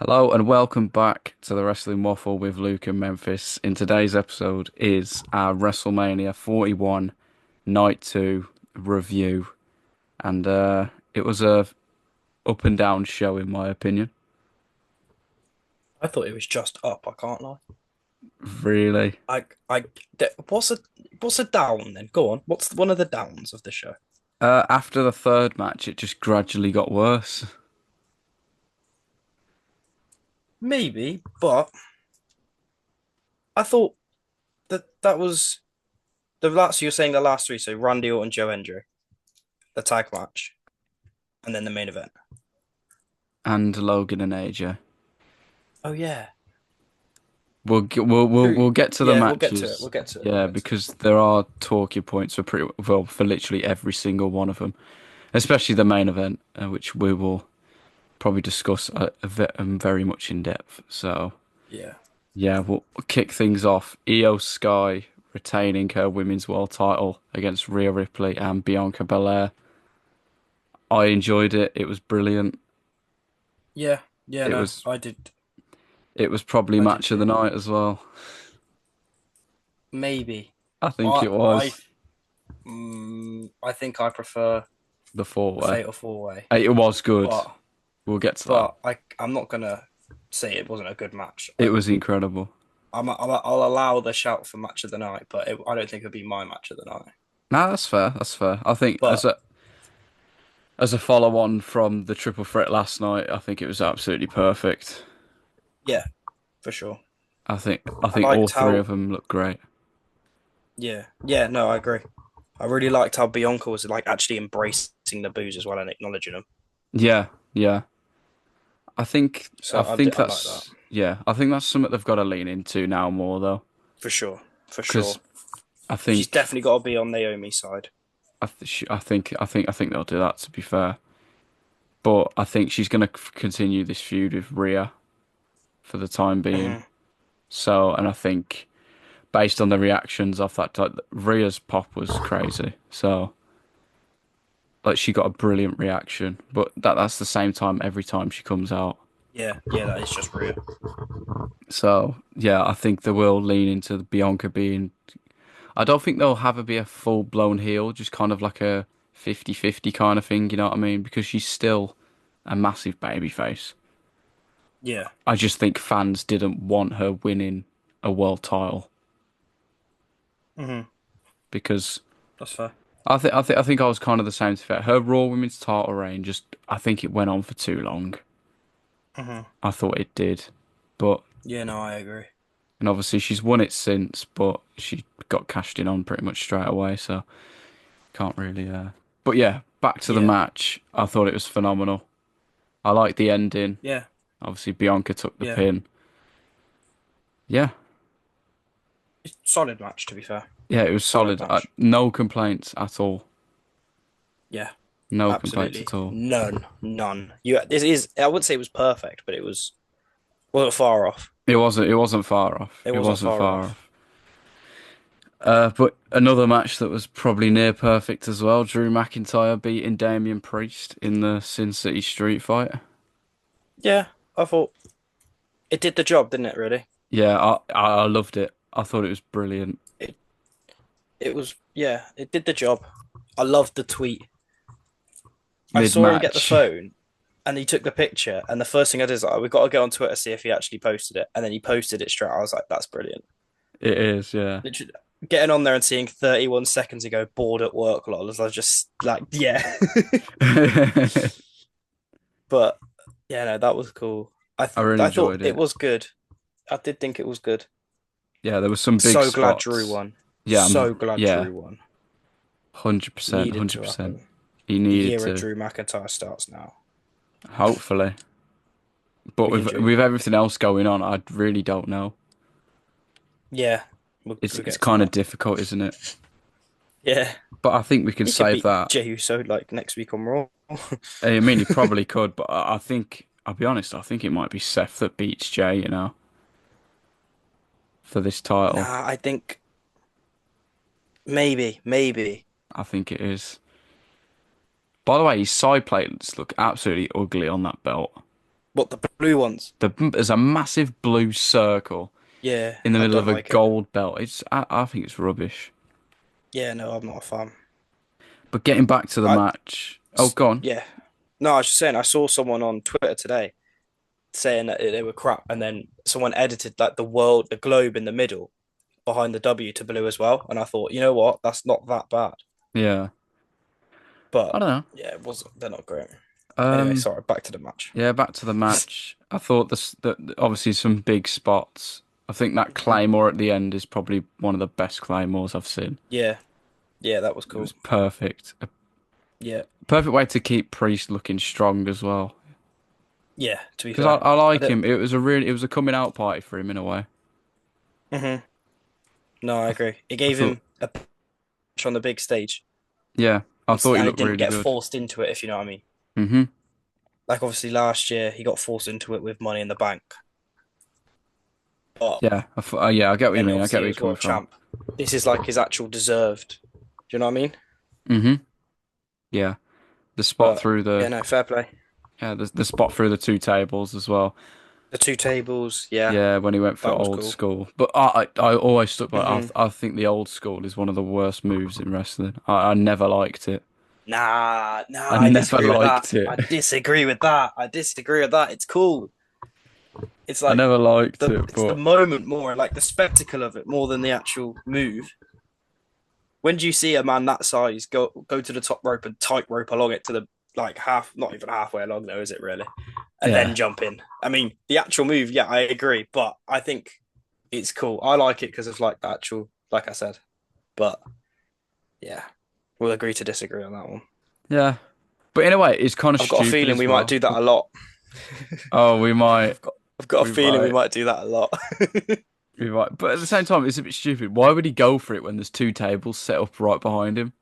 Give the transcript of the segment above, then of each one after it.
Hello and welcome back to the Wrestling Waffle with Luke and Memphis. In today's episode is our WrestleMania 41 Night 2 review, and it was a up and down show in my opinion. I thought it was just up. I can't lie. Really. I, what's a down then? Go on. What's one of the downs of the show? After the third match, it just gradually got worse. Maybe, but I thought that was the last. You're saying the last three, so Randy Orton, Joe Hendry, the tag match, and then the main event. And Logan and AJ. Oh yeah, We'll get to the yeah. We'll get to it. matches, We'll get to it. We'll yeah, get to it. because there are talking points for pretty well for literally every single one of them, especially the main event, which we will probably discuss very much in depth. So Yeah. yeah, we'll kick things off. Io Sky retaining her women's world title against Rhea Ripley and Bianca Belair. I enjoyed it. It was brilliant. Yeah. Yeah. It No, was I did. it was probably I did match of the too. night as well. Maybe. I think I it I was I think I prefer the four the way. Fatal Four Way, It was good. but We'll get to that. I'm not gonna say it wasn't a good match. It was incredible. I'll allow the shout for match of the night, but I don't think it'll be my match of the night. No, that's fair. That's fair. I think But as a follow on from the triple threat last night, I think it was absolutely perfect. yeah, for sure. I I think all liked three how of them look great. yeah, no, I agree. I really liked how Bianca was like actually embracing the booze as well and acknowledging them. Yeah, yeah. So I think I like that that's yeah. I think that's something they've got to lean into now more though, for sure, for because sure. I She's think definitely got to be on Naomi's side. I think they'll do that to be fair. But I think she's going to continue this feud with Rhea for the time being. Hmm. So, and I think based on the reactions of that, like, Rhea's pop was crazy. So, like, she got a brilliant reaction. But that's the same time every time she comes out. Yeah, yeah, that is just real. So, yeah, I think they will lean into the Bianca being. I don't think they'll have her be a full blown heel, just kind of like a 50-50 kind of thing, you know what I mean? Because she's still a massive baby face. Yeah. I just think fans didn't want her winning a world title Hmm. because That's fair. I think I was kind of the same to her. Her Raw Women's title reign just I think it went on for too long. Hmm. I thought it did, but Yeah, no, I agree. and obviously she's won it since, but she got cashed in on pretty much straight away, so can't really. But yeah, back to the Yeah, match. I thought it was phenomenal. I liked the ending. yeah, Obviously Bianca took the yeah. pin. Yeah, Solid match, to be fair. yeah, it was Solid solid. match. No complaints at all. Yeah, No complaints absolutely at all. none, none. This is. I wouldn't say it was perfect, but it wasn't far off. It wasn't far off. It It wasn't wasn't far far off. off. But another match that was probably near perfect as well. Drew McIntyre beating Damian Priest in the Sin City Street Fight. Yeah, I thought it did the job, didn't it? Really. Yeah, I loved it. I thought it was brilliant. It it was. Yeah, it did the job. I loved the tweet. I Mid saw him get the match, phone, and he took the picture. And the first thing I did is like, we've got to go on Twitter see if he actually posted it. And then he posted it straight. I was like, that's brilliant. it is. Yeah. Literally, getting on there and seeing 31 seconds ago, bored at work, lol. I was just like, yeah. But yeah, no, that was cool. I really I thought enjoyed it it. was good. I did think it was good. Yeah, there was some big So glad Drew spots. won. Yeah, So glad yeah, Drew won. 100%, Needed to 100%. happen. He The needed year of to, Drew McIntyre starts now. hopefully. But We can dream. with everything else going on, I really don't know. Yeah, we'll It's get to kind of that. difficult, isn't it? Yeah, But I think we can he could save beat that. Jey Uso like next week on Raw. I mean, he probably could, but I think I'll be honest. I think it might be Seth that beats Jay, for this title. Nah, I think maybe. I think it is. By the way, his side plates look absolutely ugly on that belt. What, the blue ones? There's a massive blue circle Yeah, in the I middle don't of a like it. gold belt. I think it's rubbish. Yeah, no, I'm not a fan. But getting back to the I, match. Oh, go on. yeah. No, I was just saying, I saw someone on Twitter today saying that they were crap, and then someone edited like the globe in the middle behind the W to blue as well. And I thought, you know what? That's not that bad. Yeah. But I don't yeah, it wasn't. They're not great. know. Anyway, sorry. Back to the match. Yeah, back to the match. I thought that obviously some big spots. I think that Mhm. Claymore at the end is probably one of the best Claymores I've seen. Yeah, yeah, that was It was cool. perfect. A Yeah, perfect way to keep Priest looking strong as well. yeah. To be Because fair, I I like don't. him. It was a coming out party for him in a way. Hmm. No, I agree. It I gave thought, him a push on the big stage, yeah, I thought he and it looked didn't really get good. forced into it. If you know what I mean. Hmm. Like obviously last year he got forced into it with Money in the Bank, but Yeah, yeah, I get what you then mean. I get obviously where he you're was coming world from. champ. This is like his actual deserved. Do you know what I mean? Hmm. Yeah, the spot But through yeah, the no, fair play. yeah the spot through the two tables as well. The two tables, yeah, Yeah, when he went for that was old cool. school. But I always stuck by Hmm. I think the old school is one of the worst moves in wrestling. I never liked it. Nah, I I never disagree with that. liked it. I disagree with that. I disagree with that. It's cool. It's I like never liked it, it's the but moment more, like the spectacle of it more than the actual move. When do you see a man that size go to the top rope and tightrope along it to the like half, not even halfway along though, is it really? And yeah. then jump in. I mean, the actual move, yeah, I agree, but I think it's cool. I like it because of like the actual, like I said. But yeah, we'll agree to disagree on that one. Yeah. But in a way, it's kind of I've got a stupid feeling as we might well. do that a lot. Oh, we might, I've got I've got a we feeling we might, might do that a lot. we might. But at the same time, it's a bit stupid. Why would he go for it when there's two tables set up right behind him?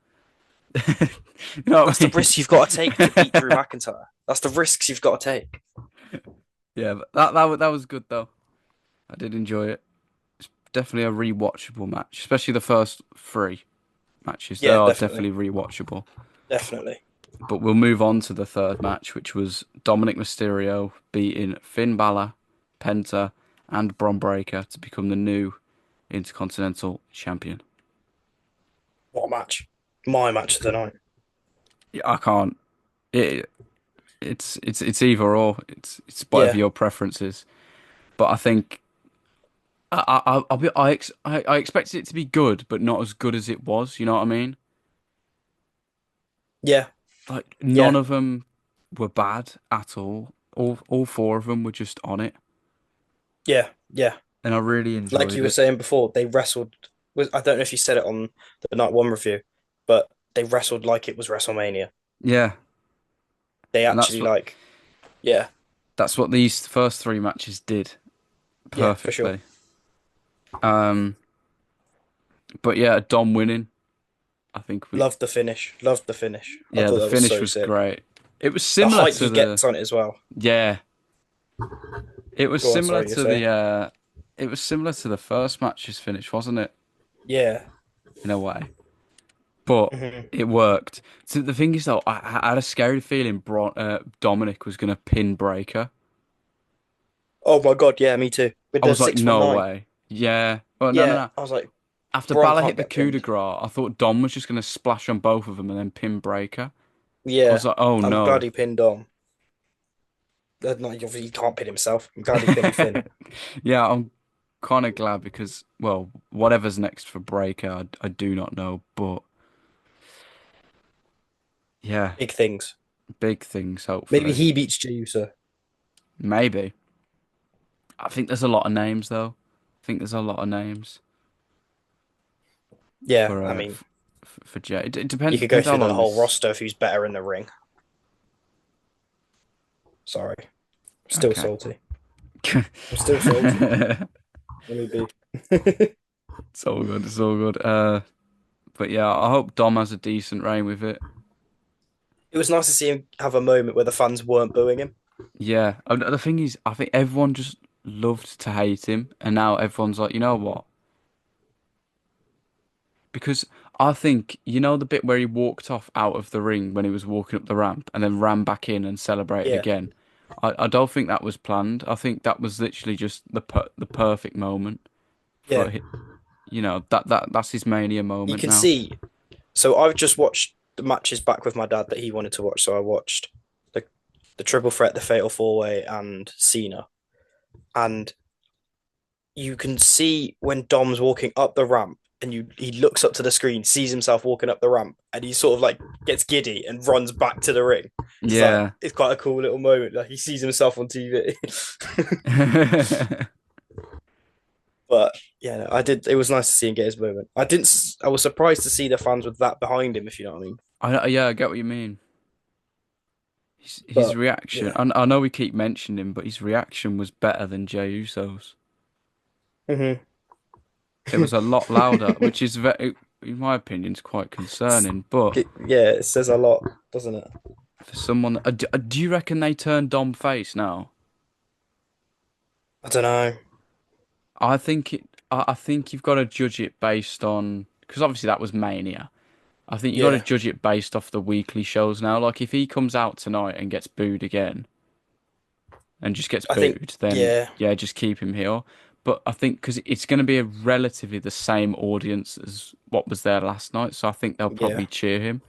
You know That's what the I mean? risk you've got to take to beat Drew McIntyre. That's the risks you've got to take. Yeah, but that was good though. I did enjoy it. Definitely a rewatchable match, especially the first three matches. They Yeah, are definitely. definitely rewatchable. Definitely. But we'll move on to the third match, which was Dominic Mysterio beating Finn Balor, Penta, and Bron Breakker to become the new Intercontinental Champion. What a match. My match of the night. Yeah, I can't. It, it's either or. It's whatever Yeah. your preference is. But I think I expected it to be good, but not as good as it was. You know what I mean? Yeah. Like Yeah. none of them were bad at all. All four of them were just on it, Yeah. Yeah. and I really Like enjoyed you were it. saying before, they wrestled. I don't know if you said it on the night one review, but they wrestled like it was WrestleMania. Yeah, They and actually like, yeah, that's what these first three matches did yeah, for sure. perfectly. Um, but yeah, Dom winning. I think we Loved the finish. Loved the finish. I yeah, thought the that was finish so was sick. great. It was The similar height to he the gets on it as well. yeah, it was Go on, similar sorry, you're to saying? the first match's finish, wasn't it? Yeah. In a way, but Hmm. it worked. So the thing is, though, I had a scary feeling Dominic was gonna pin Breaker. Oh my God, yeah, me too. With I the was like, no 619. way. Yeah. Well, no, no, Yeah, no. I was like, After Braun Balor can't hit the get coup de pinned. grace, I thought Dom was just gonna splash on both of them and then pin Breaker. I was Yeah, like, oh I'm glad no. he pinned Dom. No, he can't pin himself. I'm glad he pinned Finn. Yeah, I'm kind of glad because, well, whatever's next for Breaker, I do not know. But yeah, Big things. big things, Maybe hopefully. he beats Jey Uso. Maybe. I think there's a lot of names, though. I think there's a lot of names Yeah, I mean, for Jay. It you could go depends how through the long whole this. roster of who's better in the ring. Sorry, I'm still Okay. salty. I'm still salty. Let me be. It It's all good. It's all good. But yeah, I hope Dom has a decent reign with it. was nice to see him have a moment where the fans weren't booing him. Yeah, the thing is, I think everyone just loved to hate him, and now everyone's like, you know what? Because I think you know the bit where he walked off out of the ring when he was walking up the ramp, and then ran back in and celebrated Yeah, again. I don't think that was planned. I think that was literally just the perfect moment Yeah, for that's his mania you moment can now. see. So I've just watched the matches back with my dad that he wanted to watch. So I watched the the triple threat, the fatal four way, and Cena. And you can see when Dom's walking up the ramp and he looks up to the screen, sees himself walking up the ramp, and he sort of like gets giddy and runs back to the ring. It's like Yeah. it's quite a cool little moment. Like he sees himself on TV. But yeah, no, I did. It was nice to see him get his moment. I didn't. I was surprised to see the fans with that behind him, if you know what I mean. Yeah, I get what you mean. His But reaction, yeah, I know we keep mentioning him, but his reaction was better than Jey Uso's. hmm It was a lot louder, which is very, in my opinion, is quite concerning. But yeah, it says a lot, doesn't it? for someone, do you reckon they turned Dom face now? I don't know. I think you've got to judge it based on because obviously that was Mania. I think you got to Yeah, judge it based off the weekly shows now. Like if he comes out tonight and gets booed again and just gets I think booed, then yeah, yeah, just keep him here. But I think because it's going to be a relatively the same audience as what was there last night, so I think they'll yeah. probably cheer him.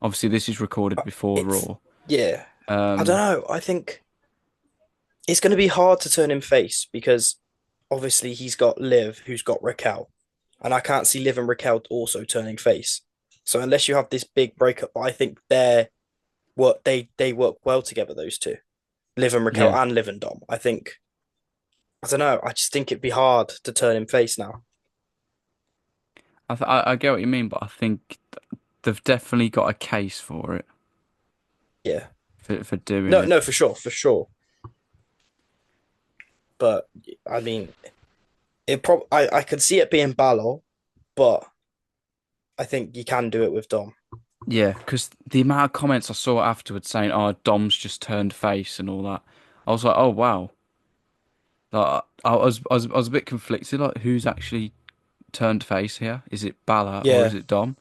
Obviously, this is recorded before It's Raw. yeah. I don't Um, know. I think it's going to be hard to turn him face because obviously he's got Liv, who's got Raquel, and I can't see Liv and Raquel also turning face. So unless you have this big breakup, I think they work well together. Those two, Liv and Raquel, yeah, and Liv and Dom. I don't know. I just think it'd be hard to turn him face now. I get what you mean, but I think they've definitely got a case for it Yeah. for doing No, it. no, for sure, for sure. But I mean, I could see it being Balor, but I think you can do it with Dom. Yeah, because the amount of comments I saw afterwards saying, "Oh, Dom's just turned face" and all that, I was like, "Oh wow." Like, I was a bit conflicted. Like, who's actually turned face here? Is it Balor or is Yeah, it Dom?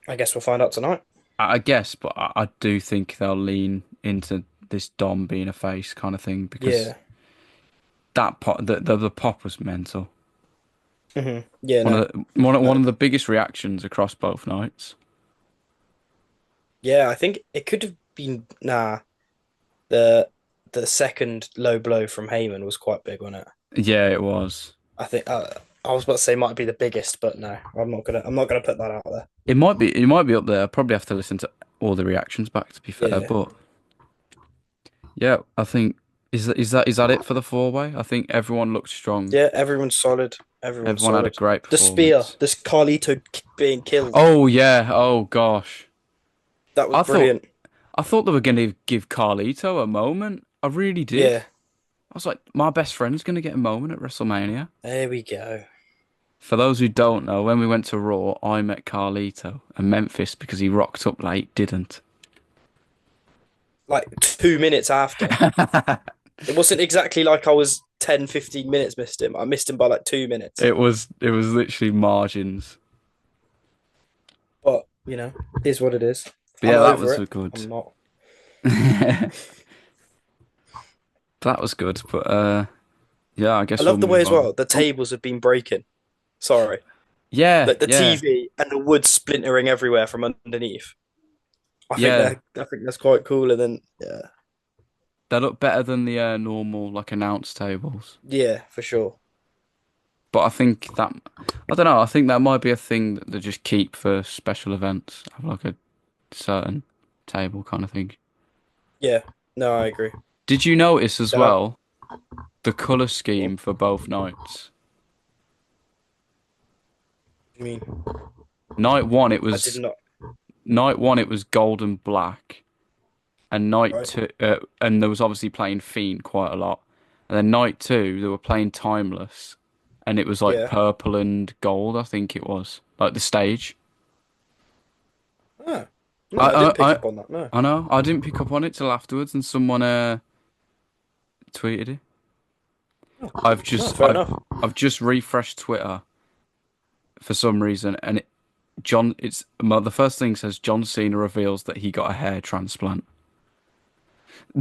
I guess we'll find out tonight. I guess, but I do think they'll lean into this Dom being a face kind of thing because Yeah. that pop, the pop was mental. Yeah, no, One no. of the biggest reactions across both nights. Yeah, I think it could have been the the second low blow from Heyman was quite big on it. Yeah, it was. I think I was about to say might be the biggest, but no, I'm not gonna put that out there. It might be up there. I probably have to listen to all the reactions back to be fair, Yeah. but yeah, I think is that it for the four way? I think everyone looked strong. Yeah, everyone's solid. Everyone's Everyone had a solid. great The spear, performance. this Carlito being killed, Oh yeah, oh gosh. that was I thought brilliant. I thought they were going to give Carlito a moment. I really did. Yeah, I was like, my best friend's going to get a moment at WrestleMania. there we go. For those who don't know, when we went to Raw, I met Carlito, and Memphis, because he rocked up late, didn't. Like 2 minutes after. It wasn't exactly like I was 10, 15 minutes missed him. I missed him by like 2 minutes. It was literally margins. But, it is what it is. But I'm yeah, that over was it. good. I'm not. That was good. But yeah, I I guess we'll love the way move as on. well. The Oh, tables have been breaking. Sorry. yeah, Like the yeah, TV and the wood splintering everywhere from underneath. yeah. I think that's quite cool. And then They look better than the normal like announce tables. yeah, for sure. But I don't know. I think that might be a thing that they just keep for special events. Have like a certain table kind of thing. Yeah. No, I agree. Did you notice as They'll have well the color scheme for both nights? I mean, Night one, I did not. night one. It was gold and black, and night Right. two, and there was obviously playing Fiend quite a lot. And then night two, they were playing Timeless, and it was like Yeah. purple and gold. I think it was like the stage. Oh, no, I I didn't I pick I, up on that. No. I know. I didn't pick up on it till afterwards, and someone tweeted it. Oh, I've no, just fair enough. I've just refreshed Twitter for some reason, and the first thing says John Cena reveals that he got a hair transplant.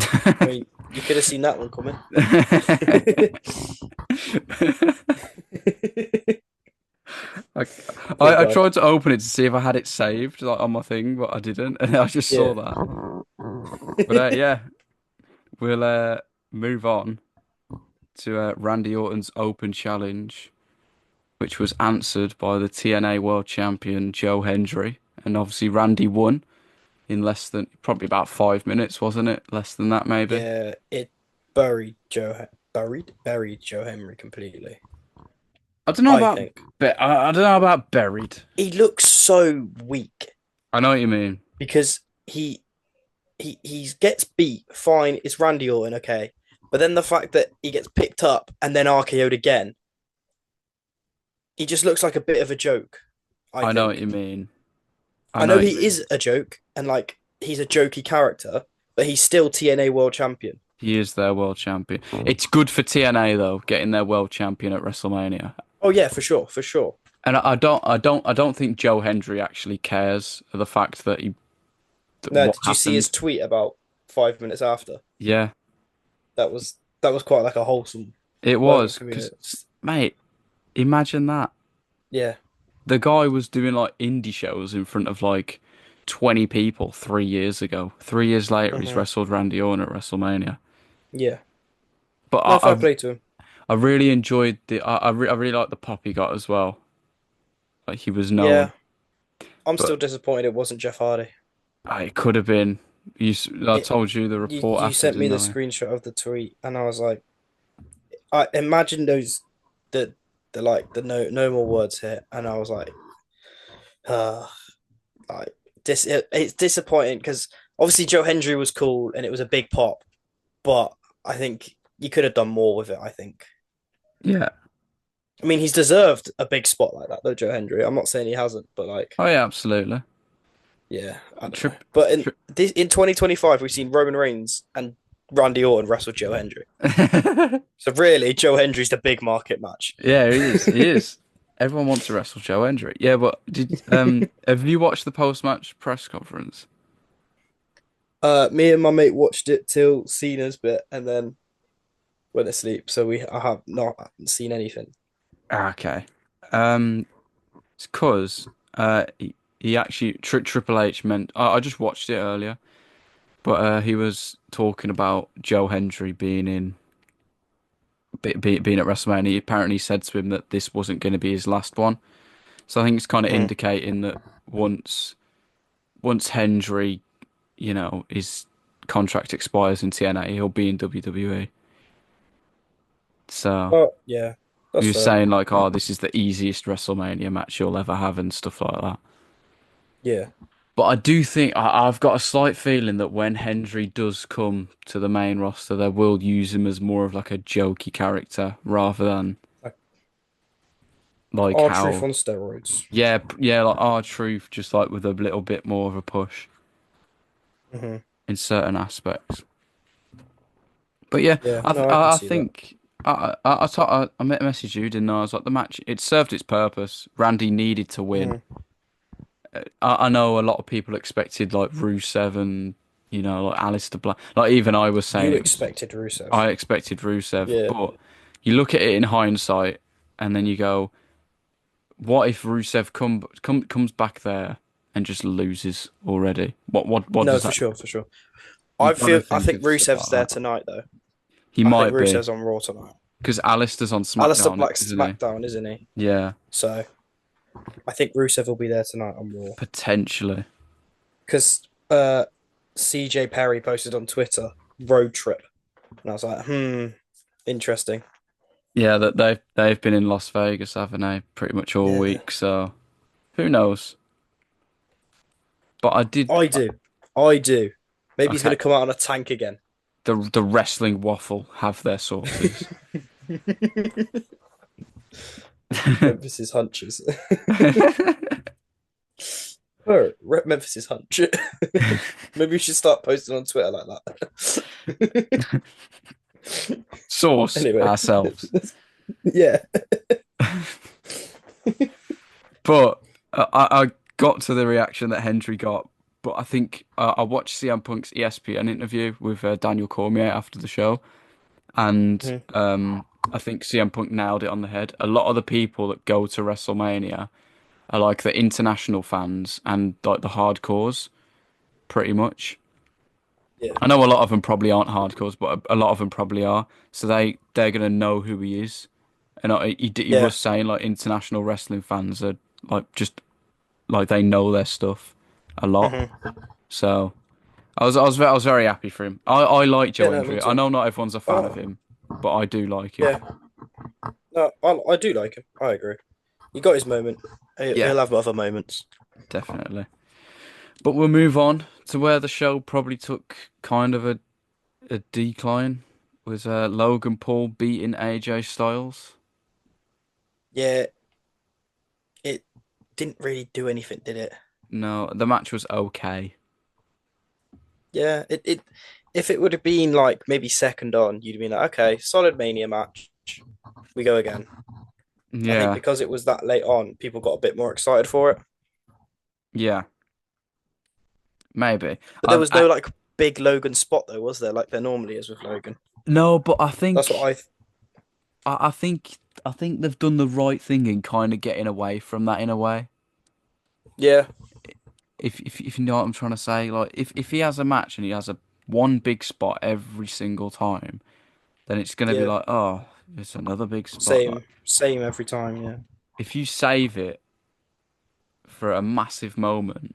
I mean, you could have seen that one coming. I, Poor I guy. tried to open it to see if I had it saved like on my thing, but I didn't, and I just saw Yeah. that. But yeah, we'll move on to Randy Orton's Open Challenge, which was answered by the TNA World Champion Joe Hendry, and obviously Randy won in less than probably about 5 minutes, wasn't it? Less than that, maybe. Yeah, it buried Joe Henry completely. I don't know I about, think I don't know about buried. he looks so weak I know what you mean. because he gets beat. Fine, it's Randy Orton, okay, but then the fact that he gets picked up and then RKO'd again, he just looks like a bit of a joke. I I know what think. you mean. I I know know what you he mean. is a joke and like he's a jokey character, but he's still TNA World Champion. He is their world champion. It's good for TNA though, getting their world champion at WrestleMania. Oh yeah, for sure, for sure. And I don't think Joe Hendry actually cares for the fact that Now, what did you see his happened. tweet about 5 minutes after? Yeah, That was quite like a wholesome it moment was for me. because, mate, imagine that. Yeah. The guy was doing like indie shows in front of like 20 people 3 years ago. 3 years later, he's Hmm. wrestled Randy Orton at WrestleMania. Yeah. But No, fair play to him. I really enjoyed I really liked the pop he got as well. Like he was known, Yeah. I'm but still disappointed it wasn't Jeff Hardy. it could have been. I It told you the you report you after, sent me didn't the I? screenshot of the tweet and I was like, I imagine those the like the no more words here, and I was uh like it's disappointing because obviously Joe Hendry was cool and it was a big pop, but I think you could have done more with it. I think. Yeah. I mean, he's deserved a big spot like that, though, Joe Hendry. I'm not saying he hasn't, but like, Oh yeah, absolutely. yeah, I don't know. Trip, But in trip. this in 2025, we've seen Roman Reigns and Randy Orton wrestle Joe Hendry. So really, Joe Hendry's the big market match. Yeah, he is. He is. Everyone wants to wrestle Joe Hendry. Yeah, but did have you watched the post-match press conference? Me and my mate watched it till Cena's bit, and then went to sleep. So I have not seen anything. Okay. Um, it's 'cause he actually Triple H meant I just watched it earlier, but he was talking about Joe Hendry being at WrestleMania. He apparently said to him that this wasn't going to be his last one. So I think it's kind of Mhm. indicating that once Hendry, his contract expires in TNA, he'll be in WWE. So Oh yeah, he that's was fair. saying like, "Oh, this is the easiest WrestleMania match you'll ever have," and stuff like that. Yeah. But I do think I've got a slight feeling that when Hendry does come to the main roster, they will use him as more of like a jokey character rather than Like like R-Truth how, on steroids. yeah, like R-Truth, just like with a little bit more of a push Hmm. in certain aspects. But yeah, Yeah, I th no, I can I see that. think I messaged you, didn't I? I was like, the match it served its purpose. Randy needed to win. Hmm. I know a lot of people expected like Rusev and like Alistair Black. Like even I was saying You it was. expected Rusev. I expected Rusev, Yeah. but you look at it in hindsight, and then you go, what if Rusev comes back there and just loses already? What No, does for that? sure, for sure. You gotta I think think of stuff Rusev's like there that. tonight though. He I think might be Rusev's on Raw tonight. because Alistair's on Alistair SmackDown, Black's isn't he? SmackDown, isn't he? Yeah, So I think Rusev will be there tonight on Raw. potentially. Because CJ Perry posted on Twitter road trip. And I was like, interesting. Yeah, that they've been in Las Vegas, haven't they? Pretty much all Yeah. week. So who knows? But I did. I do. I do. Maybe he's Okay, gonna come out on a tank again. the wrestling waffle have their sources. Memphis's hunches. Rep Memphis's hunch. Maybe we should start posting on Twitter like that. Source Anyway, ourselves. yeah. But I got to the reaction that Hendry got but I think I watched CM Punk's ESPN interview with Daniel Cormier after the show, and Mhm. I think CM Punk nailed it on the head. A lot of the people that go to WrestleMania are like the international fans and like the hardcores, pretty much. Yeah, I know a lot of them probably aren't hardcores, but a lot of them probably are. So they're gonna know who he is. And he yeah. was saying like international wrestling fans are like just like they know their stuff a lot. Hmm. So I was very happy for him. I like Yeah, Joe no, me Hendry. I too. know not everyone's a fan of Oh, him, but I do like him. yeah. No, I do like him. I agree. He got his moment. Yeah, He'll have other moments. definitely. But we'll move on to where the show probably took kind of a decline was Logan Paul beating AJ Styles. Yeah, it didn't really do anything, did it? No, the match was okay. Yeah, it if it would have been like maybe second on, you'd have been like, okay, solid Mania match. We go again. I think Yeah, because it was that late on, people got a bit more excited for it. yeah, maybe. But there was no like big Logan spot though, was there? Like there normally is with Logan. No, but That's what I think they've done the right thing in kind of getting away from that in a way. yeah, If you know what I'm trying to say, like if he has a match and he has a one big spot every single time, then it's gonna be yeah. like, oh, it's another big spot. Like Same every time, yeah. if you save it for a massive moment,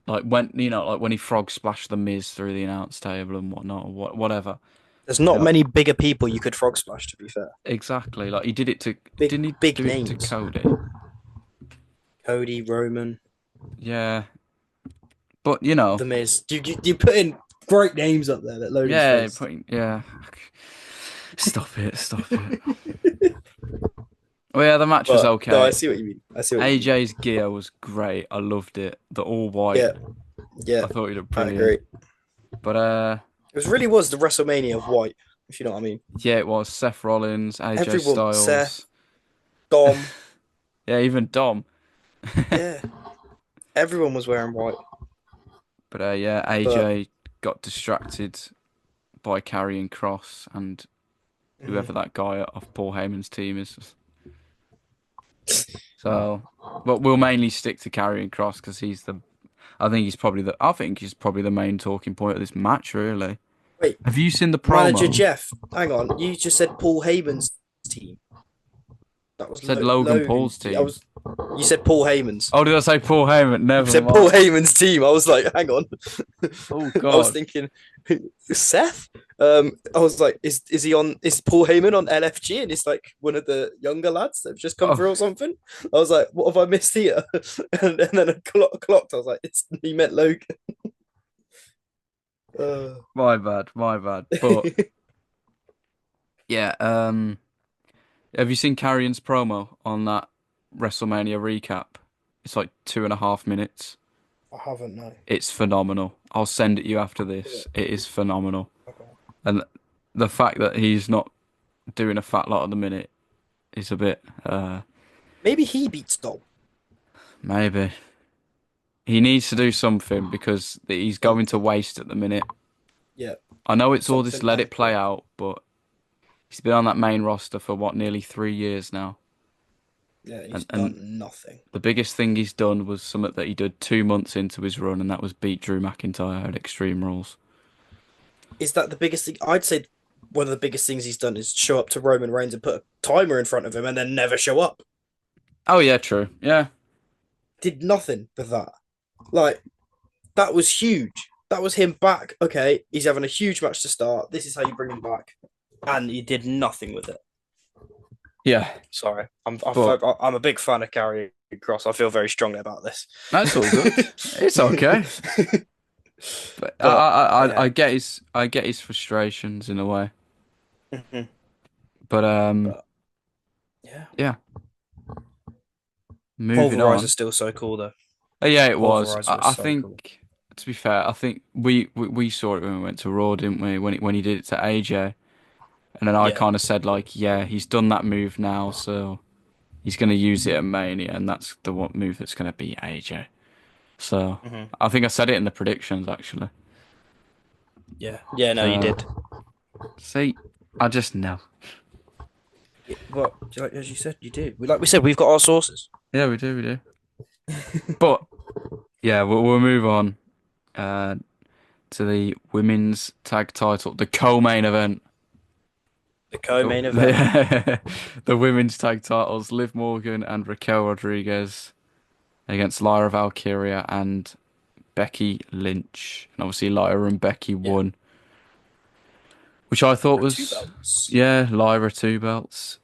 like when like when he frog splashed the Miz through the announce table and whatnot, or whatever. There's You not know, many bigger people you could frog splash, to be fair. exactly. Like he did it to, Big didn't he big do it to names. Cody? Cody, Roman, Yeah, but you know, The Miz. You put in great names up there that Logan's yeah, faced. putting yeah. Stop it, stop it. Well, yeah, the match was But no, I okay. see what you mean. I see what you mean. AJ's gear was great. I loved it. The all white. Yeah, yeah, I thought he looked I brilliant. agree. But Really was the WrestleMania of white, if you know what I mean. yeah, it was Seth Rollins, AJ Everyone, Styles. Seth, Dom, Yeah, even Dom. yeah, everyone was wearing white. But yeah, But AJ got distracted by carrying Cross and whoever mhm. that guy off Paul Heyman's team is. So, but we'll mainly stick to carrying Cross because I think he's probably the main talking point of this match, really. Wait, Have you seen the manager promo? Jeff, hang on, you just said Paul Heyman's team. That was Said Logan Logan. Paul's I team. was. You said Paul Heyman's. Oh, did I say Paul Heyman? You Never said Paul mind. Heyman's team. I was like, hang on. Oh I was God. thinking, Seth. I was like, is he on? Is Paul Heyman on LFG? And it's like one of the younger lads that have just come Oh, through or something. I was like, what have I missed here? And then I clocked. I was like, he meant Logan. Uh, my bad, my bad. But yeah, have you seen Carrion's promo on that WrestleMania recap? It's like 2.5 minutes. I haven't no. It's phenomenal. I'll send it you after Yeah, this. It is phenomenal. okay. And the fact that he's not doing a fat lot at the minute is a bit, Maybe he beats Dom. maybe. He needs to do something because he's going to Something. waste at the minute. Yeah, I know it's all this something let it play anchor. out, but he's been on that main roster for what, nearly 3 years now. Yeah, and he's And done nothing. the biggest thing he's done was something that he did 2 months into his run, and that was beat Drew McIntyre at Extreme Rules. Is that the biggest thing? I'd say one of the biggest things he's done is show up to Roman Reigns and put a timer in front of him and then never show up. Oh yeah, true. Yeah, Did nothing with that. Like, that was huge. That was him back. Okay, he's having a huge match to start. This is how you bring him back. And he did nothing with it. yeah. Sorry. But I'm a big fan of Karrion Cross. I feel very strongly about this. that's all good. It's okay. But But I yeah. get his frustrations in a way. Mhm. But But yeah. yeah. Moving Pulverizer on. is still so cool though. Yeah, it was. Pulverizer is I so cool. think, to be fair, I think we saw it when we went to Raw, didn't we? When he did it to AJ, and then I Yeah. kind of said like, yeah, he's done that move now, so he's gonna use it at Mania, and that's the one move that's gonna beat AJ. So Hmm. I think I said it in the predictions actually. Yeah. Yeah. No, you So did. see, I just know. Yeah, well, as you said, you do. We said, we've got our sources. Yeah, we do, we do. But yeah, we'll move on uh, to the women's tag title, the co-main event. The The, co-main event. the women's tag titles, Liv Morgan and Raquel Rodriguez against Lyra Valkyria and Becky Lynch. And obviously Lyra and Becky Yeah. won, which I thought For two was, belts. yeah, Lyra two belts.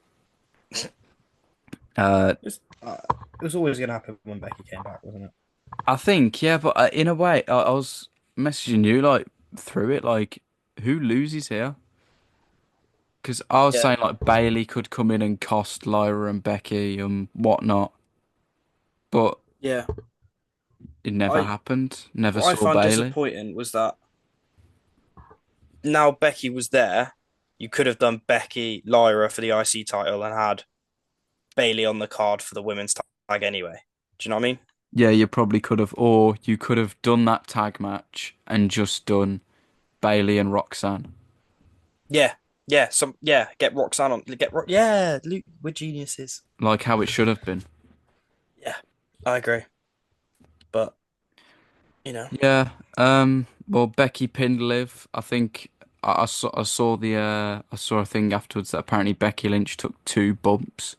Uh, It was always going to happen when Becky came back, wasn't it? I think, yeah, but in a way, I was messaging you like through it, like who loses here? Because I was Yeah. saying like Bailey could come in and cost Lyra and Becky and whatnot, but Yeah. it never I happened. Never What I saw found Bailey. disappointing was that now Becky was there, you could have done Becky Lyra for the IC title and had Bailey on the card for the women's tag anyway. Do you know what I mean? Yeah, you probably could have, or you could have done that tag match and just done Bailey and Roxanne, Yeah. Yeah. Get Roxanne on. Yeah. Luke, we're geniuses. like how it should have been. Yeah. I agree. But Yeah. Well, Becky pinned Liv. I think I saw a thing afterwards that apparently Becky Lynch took two bumps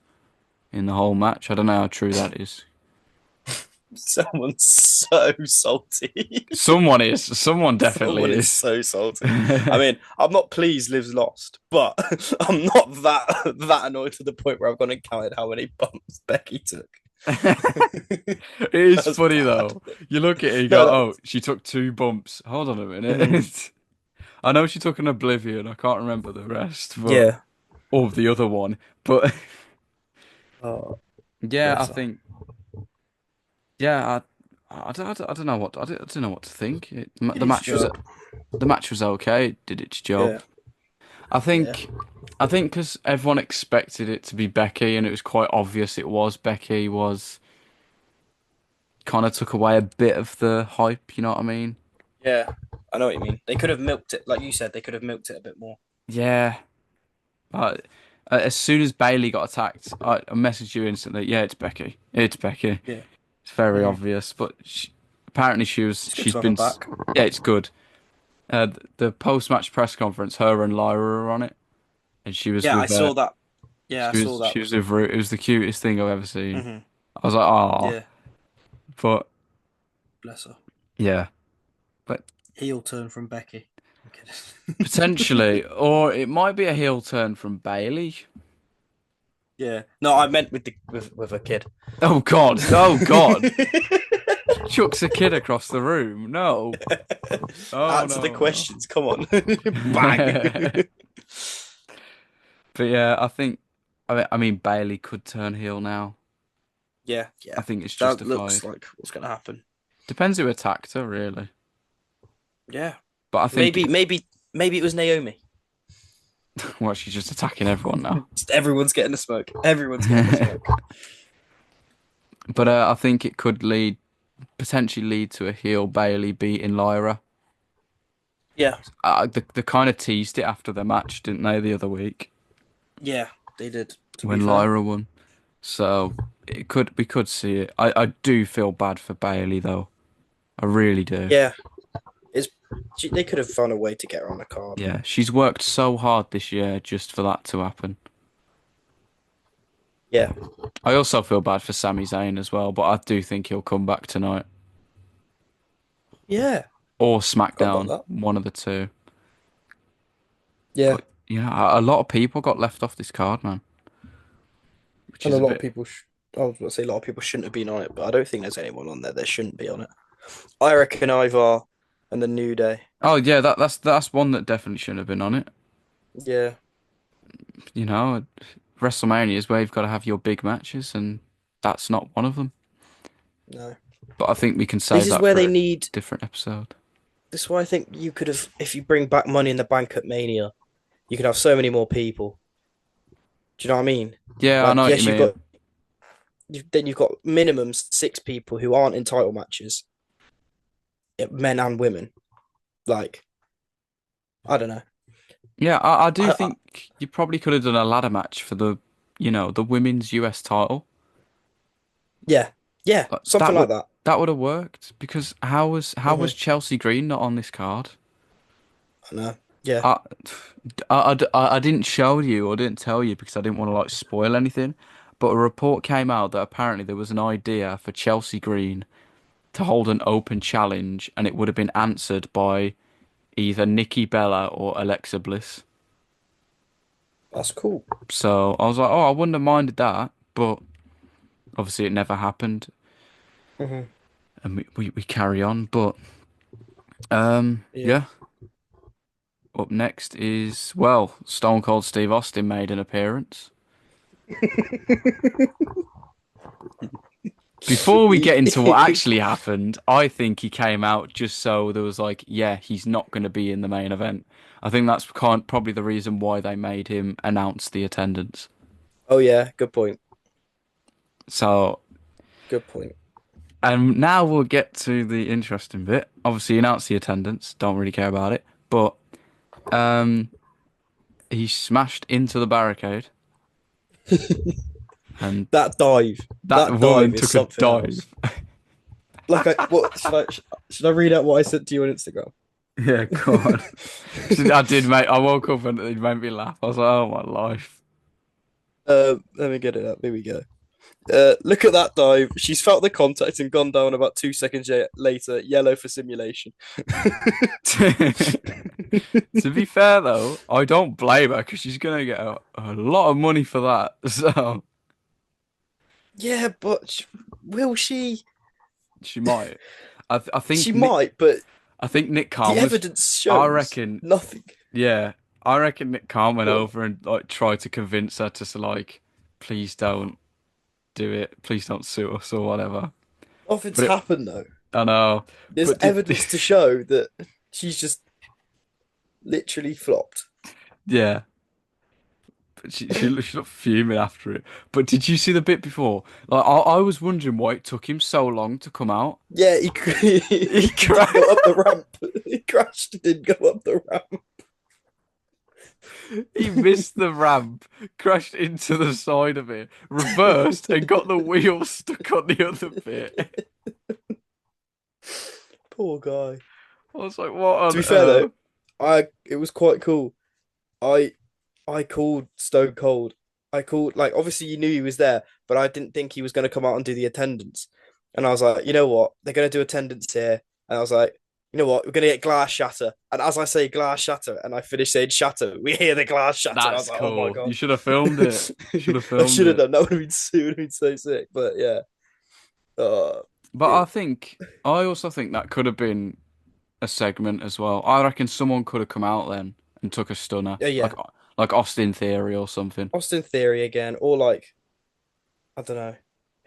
in the whole match. I don't know how true that is. someone's so salty. Someone definitely Someone is is. so salty. I mean, I'm not pleased Liv's lost, but I'm not that annoyed to the point where I've gone and counted how many bumps Becky took. It is That's funny bad. though. You look at it, you No, go, that "Oh, was. she took two bumps." Hold on a Mhm. minute. I know she took an Oblivion. I can't remember the rest, but Yeah. or the other one. But Oh, yeah, I bless her. think yeah, I don't know I don't know what to think. Did its job. The match was okay. It did its job. Yeah. I Yeah. think I think because everyone expected it to be Becky, and it was quite obvious it was Becky. Was kind of took away a bit of the hype. You know what I mean? Yeah. I know what you mean. They could have milked it, like you said, they could have milked it a bit more. Yeah. But as soon as Bailey got attacked, I messaged you instantly. Yeah, it's Becky. It's Becky. Yeah. It's very Hmm. obvious, but apparently It's good she's to have her been. back. Yeah, it's good. The post-match press conference, her and Lyra were on it, and she was Yeah, I with saw that. Yeah, I saw she that. was with Ru. It was the cutest thing I've ever seen. Hmm. I was like, ah, Yeah. but Bless her. yeah, but Heel turn from Becky. I'm kidding. potentially, or it might be a heel turn from Bailey. Yeah. No, I meant with a kid. Oh God, oh God, chucks a kid across the room. No, oh Answer the no, questions. Come on. Bang. no. But yeah, I mean Bailey could turn heel now. Yeah, I yeah. think it's That looks justified. like what's gonna happen. Depends who attacked her, really. Yeah. But I think Maybe it was Naomi. well, she's just attacking everyone now. Just everyone's getting the smoke. Everyone's getting the smoke. But I think it could potentially lead to a heel Bailey beating Lyra. Yeah. They kind of teased it after the match, didn't they, the other week Yeah, they did, to be when fair. Lyra won? So we could see it. I do feel bad for Bailey though. I really do. Yeah. It's they could have found a way to get her on the card. Yeah, she's worked so hard this year just for that to happen. Yeah. I also feel bad for Sami Zayn as well, but I do think he'll come back tonight Yeah. or Forgot about SmackDown, that. one of the two. Yeah. But yeah, a lot of people got left off this card, man, which And is a a lot of bit. people I was going to say a lot of people shouldn't have been on it, but I don't think there's anyone on there that shouldn't be on it. I reckon Ivar and the New Day. Oh yeah, that's one that definitely shouldn't have been on it. Yeah. You know, WrestleMania is where you've got to have your big matches, and that's not one of them. No. But I think we can This save is that where for they a need different episode. This is why I think you could have, if you bring back Money in the Bank at Mania, you could have so many more people. Do you know what I mean? Yeah, I know Like, what you yes, mean. then you've got minimum six people who aren't in title matches, men and women. Like, I don't know. Yeah, I do I think you probably could have done a ladder match for the women's US title. yeah, yeah, Like, something like that. that would have worked because how was Hmm. Chelsea Green not on this card? I know. Yeah, I, I didn't show you or didn't tell you because I didn't want to like spoil anything. But a report came out that apparently there was an idea for Chelsea Green to hold an open challenge, and it would have been answered by either Nikki Bella or Alexa Bliss. that's cool. So I was like, oh, I wouldn't have minded that, but obviously it never happened, Hmm. and we carry on. But Yeah. yeah. Up next is, well, Stone Cold Steve Austin made an appearance. Before we get into what actually happened, I think he came out just so there was like, yeah, he's not going to be in the main event. I think that's probably the reason why they made him announce the attendance. Oh yeah, good point. So, Good point. and now we'll get to the interesting bit. Obviously, he announced the attendance. Don't really care about it, but um, he smashed into the barricade, and That dive, that that woman dive is took a something dive. else. Like, what should I read out what I sent to you on Instagram? Yeah, God. I did, mate. I woke up and it made me laugh. I was like, oh my life. Let me get it up. Here we go. Look at that dive. She's felt the contact and gone down about 2 seconds later. Yellow for simulation. To be fair though, I don't blame her because she's gonna get a lot of money for that. So Yeah, but will she? she might. I She think Nick. might, but I think Nick the Khan was. evidence I shows reckon. nothing. Yeah, I reckon Nick Khan went Go on. over and like tried to convince her to like, please don't do it. Please don't sue us or whatever. Nothing's But happened though. I know. There's But did evidence to show that she's just literally flopped. yeah. But she looked fuming after it. But did you see the bit before? Like I was wondering why it took him so long to come out. Yeah, He he didn't go crashed. up the ramp. He crashed. Didn't go up the ramp. He missed the ramp, crashed into the side of it, reversed, and got the wheel stuck on the other bit. Poor guy. I was like, what To on be fair though, earth? I it was quite cool. I I called Stone Cold. I called like obviously you knew he was there, but I didn't think he was going to come out and do the attendance. And I was like, you know what? They're going to do attendance here. And I was like, you know what? We're going to get glass shatter. And as I say glass shatter, and I finish saying shatter, we hear the glass shatter. And I was That's like, oh my cool. You god, should have filmed it. Should have I filmed should have it. done. That would have been so sick. But yeah, But I it, think I also think that could have been a segment as well. I reckon someone could have come out then and took a stunner, yeah, yeah. like Austin Theory or something. Austin Theory again, or like I don't know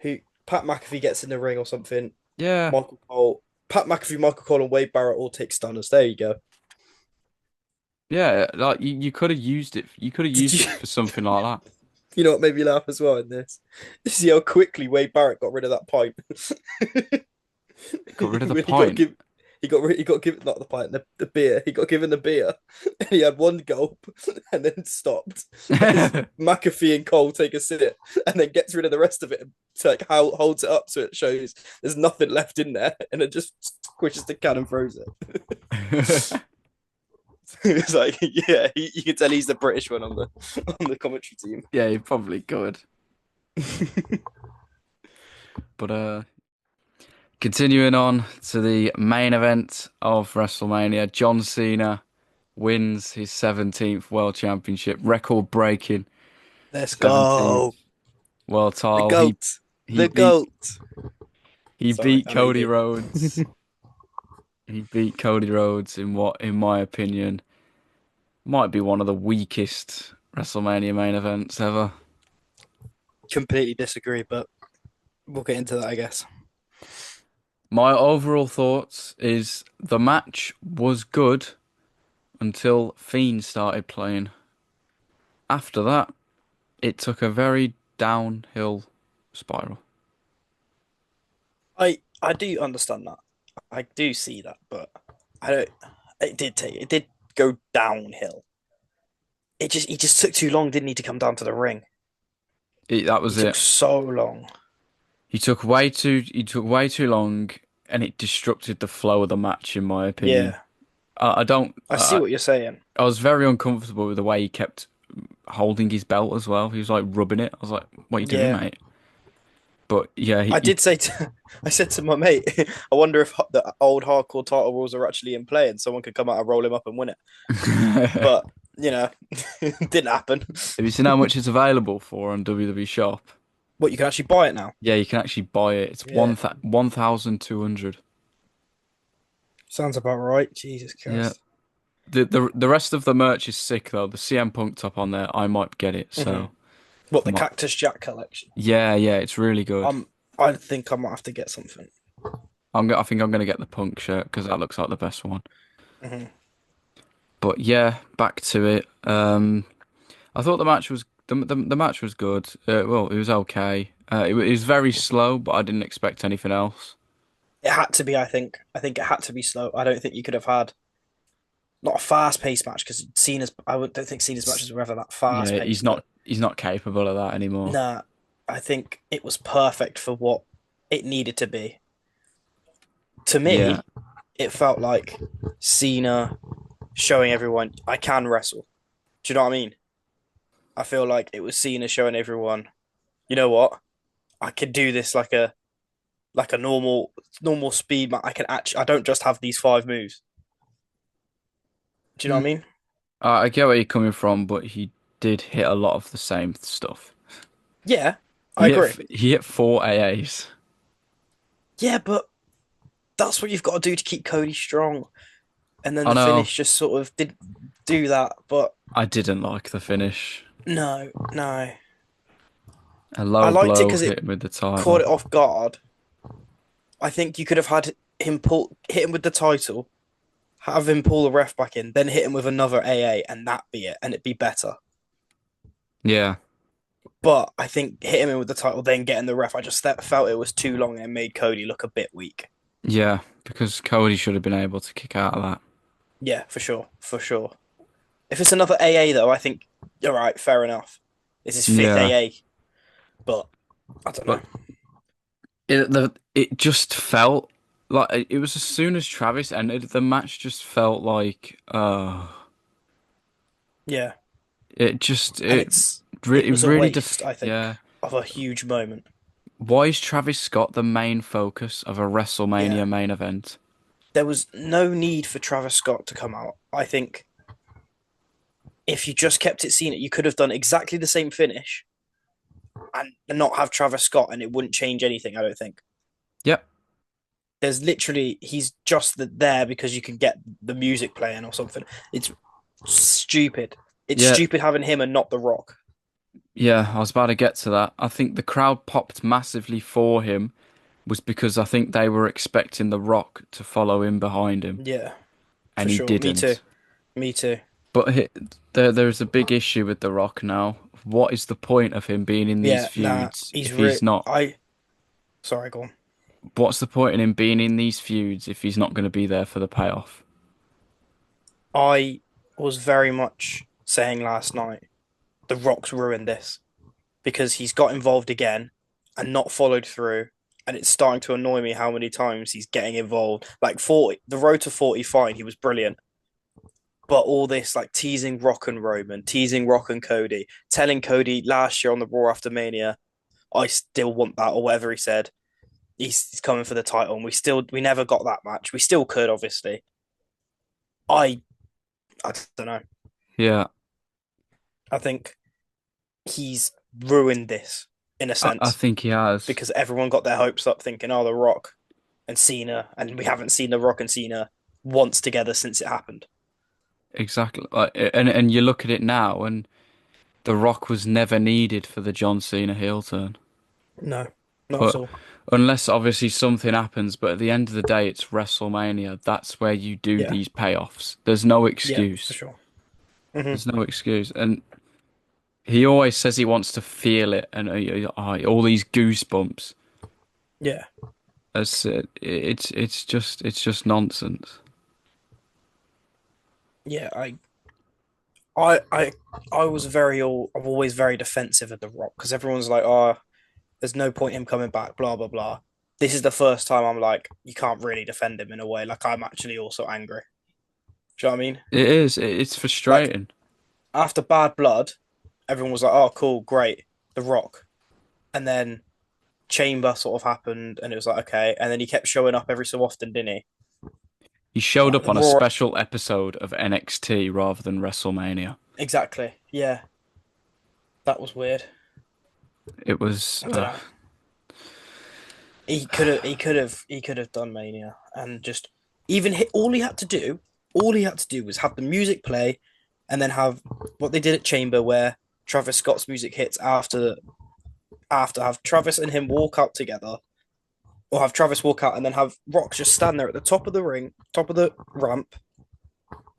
who Pat McAfee gets in the ring or something. Yeah, Michael Cole, Pat McAfee, Michael Cole, and Wade Barrett all take stunners. There you go. yeah. Like you could have used it. You could have Did used you? it for something like that. You know what made me laugh as well in this? You see how quickly Wade Barrett got rid of that pipe. Got rid of the When he got pint. give, he got given not the pint, the beer. He got given the beer, and he had one gulp, and then stopped. As McAfee and Cole take a sip, and then gets rid of the rest of it, and like how holds it up so it shows there's nothing left in there, and it just squishes the can and throws it. It's like, yeah, you can tell he's the British one on the commentary team. Yeah, you probably could. But continuing on to the main event of WrestleMania, John Cena wins his 17th World Championship, record breaking Let's 17th go. world The title. goat. He The beat goat. he Sorry, beat I know you Cody did. Rhodes. He beat Cody Rhodes in what, in my opinion, might be one of the weakest WrestleMania main events ever. Completely disagree, but we'll get into that, I guess. My overall thoughts is the match was good until Fiend started playing. After that, it took a very downhill spiral. I do understand that. I do see that, but I don't. It did go downhill. He just took too long, didn't he, to come down to the ring? That He was took it. so long. He took way too long, and it disrupted the flow of the match, in my opinion. Yeah, I don't. I see what you're saying. I was very uncomfortable with the way he kept holding his belt as well. He was like rubbing it. I was like, "What are you doing, Yeah, mate?" But yeah, I did say to, I said to my mate, I wonder if the old hardcore title rules are actually in play and someone could come out and roll him up and win it. Have But you know, didn't happen. you seen how much it's available for on WWE Shop? What, you can actually buy it now? Yeah, you can actually buy it. It's Yeah, 1,200. sounds about right. Jesus Yeah. Christ. The rest of the merch is sick though. The CM Punk top on there, I might get it. Hmm. So What, I the might. Cactus Jack collection? Yeah, it's really good. Um, I think I might have to get something. I think I'm gonna get the Punk shirt because that looks like the best one. Hmm. But yeah, back to it. I thought the match was good. Well, it was okay. It was very slow, but I didn't expect anything else. It had to be. I think. I think it had to be slow. I don't think you could have had not a fast paced match because Cena's. Don't think Cena's matches were ever that fast Yeah, paced. But he's not capable of that anymore. nah, I think it was perfect for what it needed to be. To Yeah, me, it felt like Cena showing everyone I can wrestle. Do you know what I mean? I feel like it was Cena showing everyone, you know what, I could do this like a normal speed. I can actually. I don't just have these five moves. Do you know what I Mm. mean? I get where you're coming from, but he did hit a lot of the same stuff. Yeah, I agree. He hit four AAs. Yeah, but that's what you've got to do to keep Cody strong. And then I the know. finish just sort of didn't do that. But I didn't like the finish. no, no. A I low liked it blow because it hit him with the caught title. it off guard. I think you could have had him hit him with the title, have him pull the ref back in, then hit him with another AA, and that be it, and it'd be better. Yeah, But I think hitting him with the title, then getting the ref, I just felt it was too long and made Cody look a bit weak. yeah, because Cody should have been able to kick out of that. Yeah, for sure, for sure. If it's another AA though, I think all right, fair enough. This is fifth Yeah, AA, but I don't know. but it just felt like it was as soon as Travis entered, the match just felt like Yeah, it just and it it was a really waste, def I think, yeah. of a huge moment. Why is Travis Scott the main focus of a Yeah, WrestleMania main event? there was no need for Travis Scott to come out. I think if you just kept it seen, you could have done exactly the same finish and not have Travis Scott, and it wouldn't change anything. I don't think. Yep. There's literally he's just there because you can get the music playing or something. It's stupid. It's Yeah, stupid having him and not The Rock. yeah, I was about to get to that. I think the crowd popped massively for him was because I think they were expecting The Rock to follow in behind him, Yeah, and for he sure. Me too. didn't. Me too. But there's a big issue with The Rock now. What is the point of him being in these Yeah, nah. feuds if he's not? I sorry, go on. What's the point in him being in these feuds if he's not going to be there for the payoff? I was very much saying last night, The Rock's ruined this because he's got involved again and not followed through. And it's starting to annoy me how many times he's getting involved. Like 40, the road to 40, fine, he was brilliant. But all this like teasing Rock and Roman, teasing Rock and Cody, telling Cody last year on the Raw after Mania, I still want that, or whatever he said. He's coming for the title, and we never got that match. We still could, obviously. I I don't know. Yeah, I think he's ruined this in a I sense think he has. because everyone got their hopes up thinking, oh, The Rock and Cena, and we haven't seen The Rock and Cena once together since it happened. Exactly. Like, and you look at it now, and The Rock was never needed for the John Cena heel turn. No, not at But all. unless obviously something happens, but at the end of the day, it's WrestleMania. That's where you do Yeah, these payoffs. There's no yeah, for excuse. sure. Hmm. There's no excuse. And he always says he wants to feel it and all these goosebumps. Yeah, it's just nonsense. Yeah, I, I, I was I'm always very defensive of The Rock because everyone's like, oh, there's no point him coming back, blah blah blah. This is the first time I'm like, you can't really defend him in a way. Like I'm actually also angry. Do you know what I mean? It is. It's Like frustrating. after Bad Blood, everyone was like, oh, cool, great, The Rock, and then Chamber sort of happened, and it was like, okay, and then he kept showing up every so often, didn't he? He showed Like up the on a Raw, special episode of NXT rather than WrestleMania. exactly. Yeah, that was weird. It was. I don't know. He could have done Mania and just even hit all he had to do was have the music play and then have what they did at Chamber where Travis Scott's music hits after have Travis and him walk out together or have Travis walk out and then have Rock just stand there at the top of the ring, top of the ramp,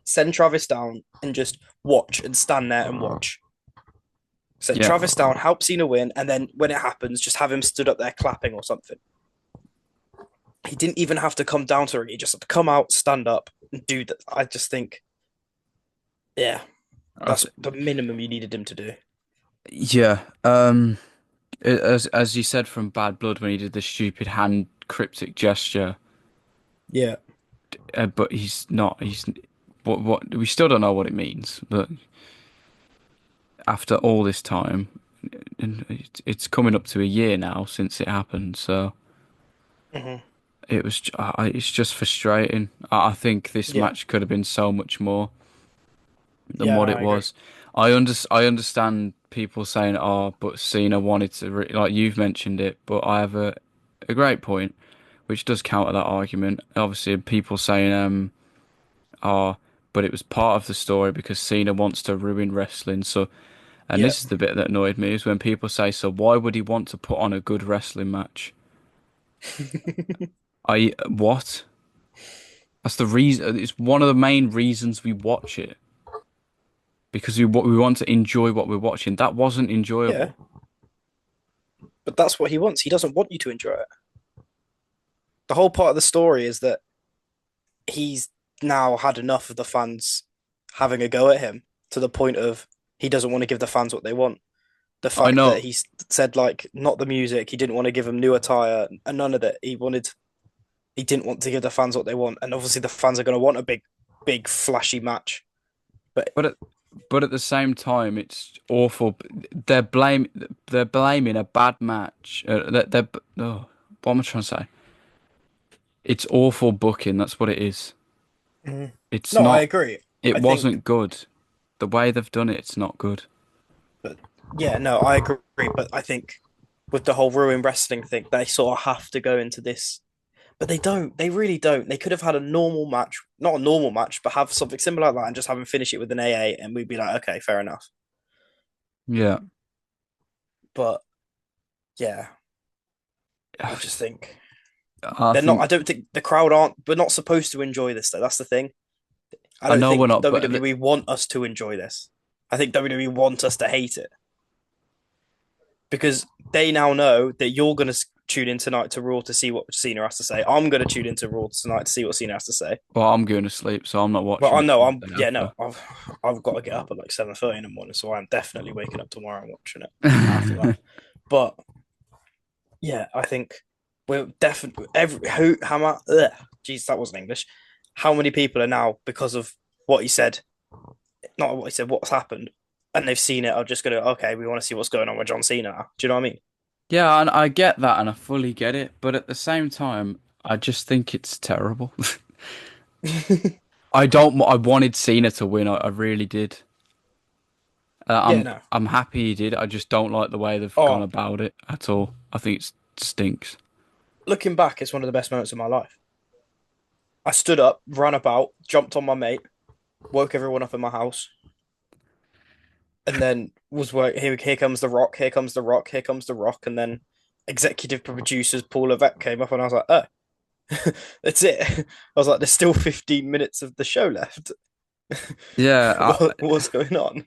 send Travis down and just watch and stand there and watch. Send Yeah. Travis down, help Cena win, and then when it happens, just have him stood up there clapping or something. He didn't even have to come down to it. He just had to come out, stand up, and do that. I just think, yeah, I that's th the minimum you needed him to do. yeah. As you said from Bad Blood when he did the stupid hand cryptic gesture, Yeah. but he's not. He's what we still don't know what it means. But after all this time, and it's coming up to a year now since it happened. So Hmm. it's just frustrating. I think this Yeah. match could have been so much more than Yeah, what no, it I agree. was. I understand people saying, "Oh, but Cena wanted to," like you've mentioned it, but I have a great point, which does counter that argument. Obviously, people saying, "Oh, but it was part of the story because Cena wants to ruin wrestling." So, and Yeah. this is the bit that annoyed me is when people say, "So why would he want to put on a good wrestling match?" I what? That's the reason. It's one of the main reasons we watch it because we want to enjoy what we're watching. That wasn't Yeah, enjoyable. but that's what he wants. He doesn't want you to enjoy it. The whole part of the story is that he's now had enough of the fans having a go at him to the point of he doesn't want to give the fans what they want. The I fact that know, he said like not the music, he didn't want to give them new attire and none of that. He didn't want to give the fans what they want, and obviously the fans are going to want a big flashy match. But but at, but at the same time, it's awful. They're blame they're blaming a bad match. Oh, what am I trying to say? It's awful booking. That's what it is. Mhm. It's No, I not. agree. It I think, wasn't good. The way they've done it, it's not good. but yeah, no, I agree. But I think with the whole ruin wrestling thing, they sort of have to go into this. But they don't. They really don't. They could have had a normal match, not a normal match, but have something similar like that and just have him finish it with an AA, and we'd be like, okay, fair enough. Yeah, But yeah, I just think I they're not. think I don't think the crowd aren't. We're not supposed to enjoy this though. That's the thing. I I don't know we're think not, but WWE want us to enjoy this. I think WWE want us to hate it because they now know that you're going to tune in tonight to Raw to see what Cena has to say. I'm going to tune into Raw tonight to see what Cena has to say. well, I'm going to sleep, so I'm not Well, watching I it know till I'm. the day Yeah, no, after. I've got to get up at like 7:30 in the morning, so I'm definitely waking up tomorrow and watching it after that. But yeah, I think we're definitely every who how much. Jeez, that wasn't English. How many people are now because of what he said? Not what he said. What's happened? And they've seen it. Are just gonna okay. We want to see what's going on with John Cena now. Do you know what I Yeah, and I get that, and I fully get it, but at the same time, I just think it's terrible. mean? I don't. I wanted Cena to win. I really did. Uh, Yeah, I'm no. I'm happy he did. I just don't like the way they've gone Oh, about it at all. I think it stinks. looking back, it's one of the best moments of my life. I stood up, ran about, jumped on my mate, woke everyone up in my house, and then was work. Here comes the Rock. Here comes the Rock. Here comes the Rock. And then executive producers Paul Levesque came up, and I was like, oh, that's it. I was like, there's still 15 minutes of the show left. Yeah, What's going on?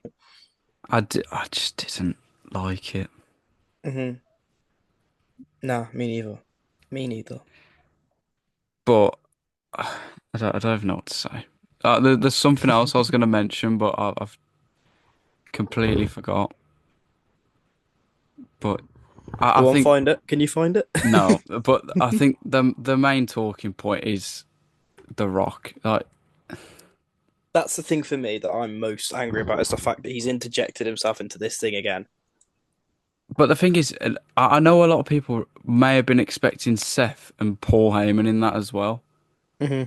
I just didn't like it. Hmm. Nah, me neither. Me neither. but I don't even know what to say. There's something else I was going to mention, but I've completely forgot. But I Go on, think find it. Can you find it? no, but I think the main talking point is The Rock. Like, That's the thing for me that I'm most angry about is the fact that he's interjected himself into this thing again. but the thing is, I know a lot of people may have been expecting Seth and Paul Heyman in that as well. Hmm.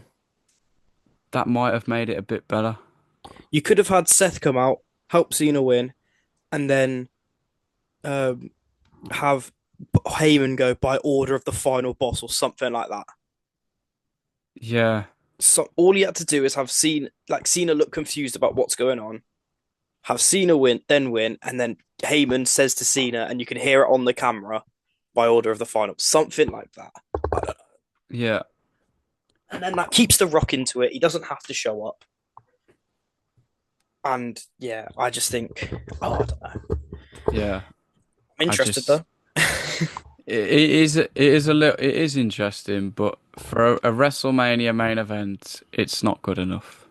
That might have made it a bit better. You could have had Seth come out, help Cena win, and then um, have Heyman go by order of the final boss or something like that. Yeah, So all he had to do is have Cena look confused about what's going on, have Cena win, and then Heyman says to Cena, and you can hear it on the camera by order of the final, something like that. I don't know. yeah, And then that keeps the Rock into it. He doesn't have to show up. And yeah, I just think, I don't know. yeah. I'm I interested just though. it is interesting, but for a WrestleMania main event, it's not good enough.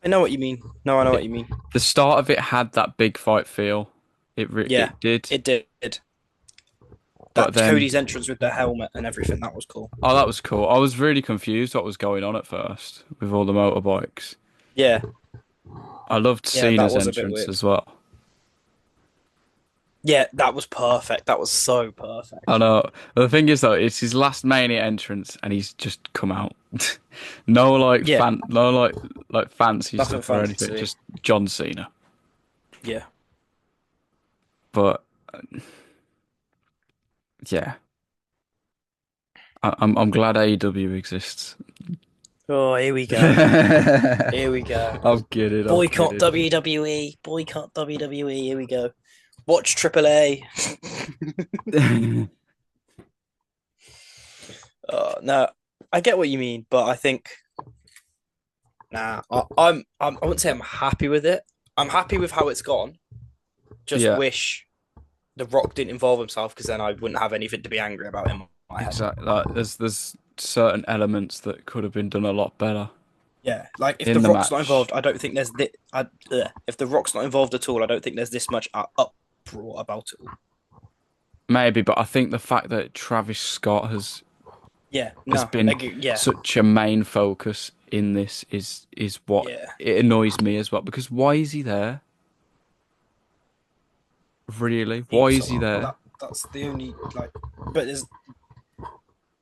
I know what you mean. No, I know what It, you mean. the start of it had that big fight feel. Yeah, It did, it did. but That then Cody's entrance with the helmet and everything, that was cool. oh, that was cool. I was really confused what was going on at first with all the motorbikes. Yeah, I loved yeah, that Cena's was a bit entrance weird. as well. Yeah, that was perfect. That was so I perfect. know. The thing is though, it's his last Mania entrance, and he's just come out. No Yeah, no like fancy nothing stuff or anything. fancy. Just John Cena. Yeah. But yeah, I'm glad AEW exists. Oh, here we go. Here we go. I'm kidding. I'm Boycott kidding. WWE. Boycott WWE. Here we go. Watch AAA. No, I get what you mean, but I think nah. I wouldn't say I'm happy with it. I'm happy with how it's gone. Just Yeah, wish The Rock didn't involve himself because then I wouldn't have anything to be angry about in my head. exactly. Like there's certain elements that could have been done a lot better Yeah, like if The in the Rock's not match. involved, I don't think there's this. If The Rock's not involved at all, I don't think there's this much uproar about it all. Maybe, but I think the fact that Travis Scott Yeah, has no, been yeah, such a main focus in this is what yeah. it annoys me as well. Because why is he there? Really? Why Seems is a he lot. there? That's the only like. But there's,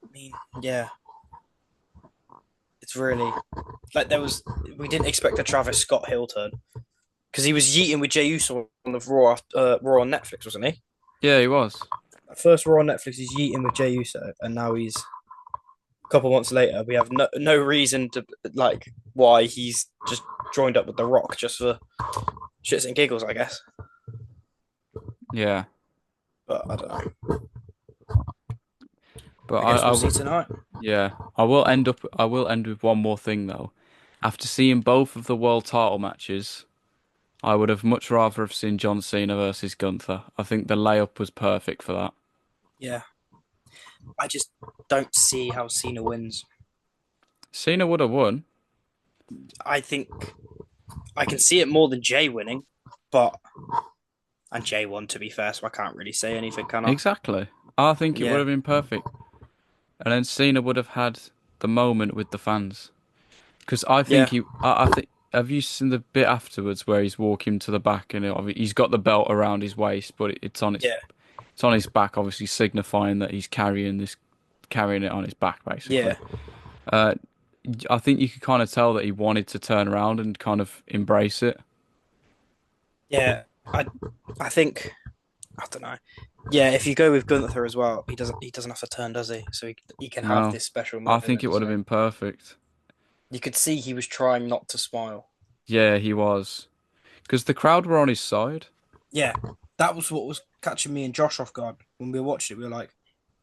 I mean, yeah, it's really like there was. We didn't expect a Travis Scott heel turn because he was yeeting with Jey Uso on the Raw on Netflix, wasn't he? Yeah, he was. First Raw on Netflix, he's yeeting with Jey Uso, and now he's a couple months later. We have no reason to like why he's just joined up with The Rock just for shits and giggles, I guess. Yeah, But I don't know. but I guess we'll see tonight. yeah, I will end with one more thing though. After seeing both of the world title matches, I would have much rather have seen John Cena versus Gunther. I think the layup was perfect for that. Yeah, I just don't see how Cena wins. Cena would have won. I think I can see it more than Jay winning, but and Jay won to be fair, so I can't really say anything, can I? Exactly. I think it would Yeah, have been perfect. And then Cena would have had the moment with the fans. Because yeah, I think, have you seen the bit afterwards where he's walking to the back and he's got the belt around his waist, but yeah, it's on his back, obviously signifying that he's carrying it on his back, basically. yeah, Uh, I think you could kind of tell that he wanted to turn around and kind of embrace it. yeah. I think I don't know. Yeah, if you go with Gunther as well, he doesn't have to turn, does he? So he can have No, this special I think it moment. would have So been perfect. you could see he was trying not to smile. Yeah, he was. Because the crowd were on his side. Yeah, that was what was catching me and Josh off guard when we watched it. We were like,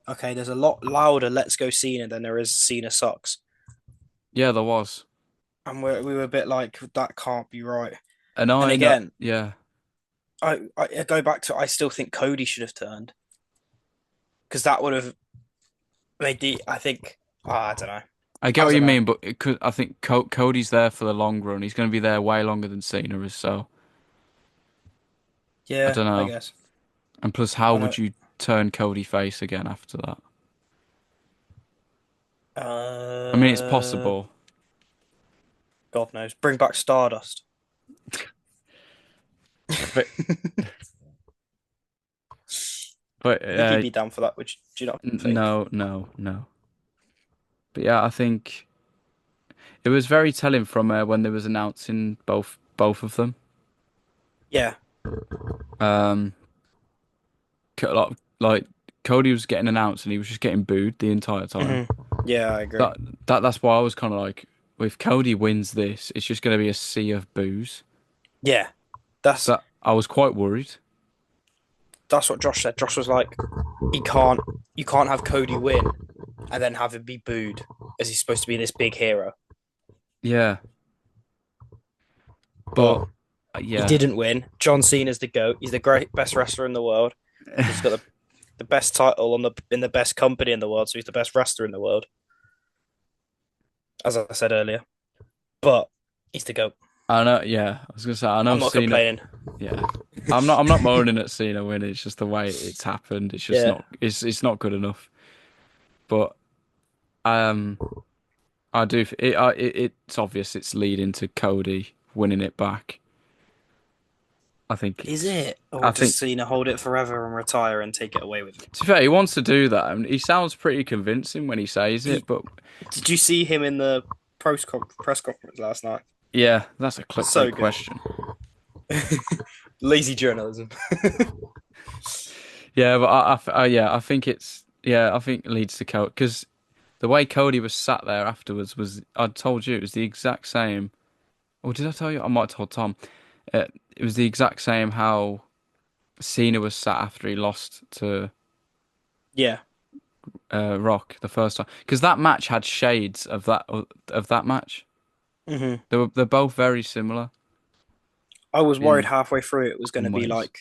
okay, there's a lot louder "Let's Go Cena" than there is "Cena sucks," Yeah, there was. and we were a bit like, that can't be right. And And I know, again, yeah, I go back to I still think Cody should have turned because that would have I think, I don't know. I get I what you don't know. mean, but it could, I think Cody's there for the long run. He's going to be there way longer than Cena is, so I Yeah, don't I know. guess. And plus, how I would know. you turn Cody face again after that? I mean, it's Uh, possible, God knows. Bring back Stardust. but but I think he'd be down for that, which do you not think? no, no, no. But yeah, I think it was very telling from when they was announcing both of them. Yeah. Um, like Cody was getting announced and he was just getting booed the entire time. Hmm. Yeah, I agree. That that's why I was kind of like, if Cody wins this, it's just going to be a sea of boos. Yeah. That's So I was quite worried. that's what Josh said. Josh was like, he you can't have Cody win and then have him be booed as he's supposed to be this big hero. Yeah, But but he yeah, didn't win. John Cena's the GOAT. He's the great best wrestler in the world. He's got the best title on the in the best company in the world, so he's the best wrestler in the world, as I said earlier. But he's the GOAT. I know. Yeah, I was gonna say I know I'm not Cena. complaining. Yeah, I'm not moaning at Cena winning. It's just the way it's happened. It's just Yeah. not. It's not good enough. But um, I do. It's obvious. It's leading to Cody winning it back. I think Is it's. it? Or I does think. Cena hold it forever and retire and take it away with him? To be fair, he wants to do that, and he sounds pretty convincing when he says it. He, But did you see him in the press conference last night? yeah, that's a clickbait So good. question. Lazy journalism. Yeah, but yeah, I think it's yeah, I think it leads to Cody because the way Cody was sat there afterwards was I told you it was the exact same. Or did I tell you? I might have told Tom. It was the exact same how Cena was sat after he lost to Yeah. Rock the first time because that match had shades of that match. Hmm. They're both very similar I was worried in halfway through it was going to in be ways. like,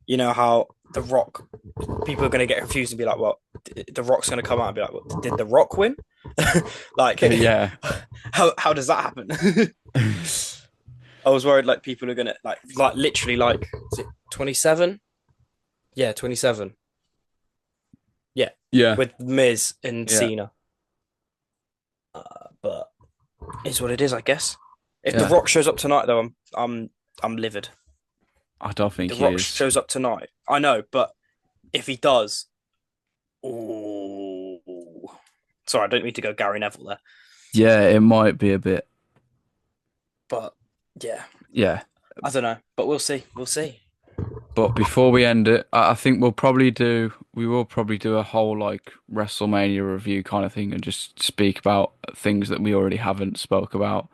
you know, how The Rock, people are going to get confused and be like, well, The Rock's going to come out and be like, well, did The Rock win? Like, Yeah, how does that happen? I was worried like people are going to, like literally, like, is it 27? Yeah, 27. Yeah, yeah, with Miz and yeah, Cena. But it's what it is, I guess. If The yeah. Rock shows up tonight, though, I'm livid. I don't think The he Rock is. shows up tonight. I know, but if he does, oh, sorry, I don't mean to go Gary Neville there, Yeah, it might be a bit. but yeah, Yeah, I don't know, but we'll see. We'll see. but before we end it, I think we will probably do a whole like WrestleMania review kind of thing and just speak about things that we already haven't spoke about.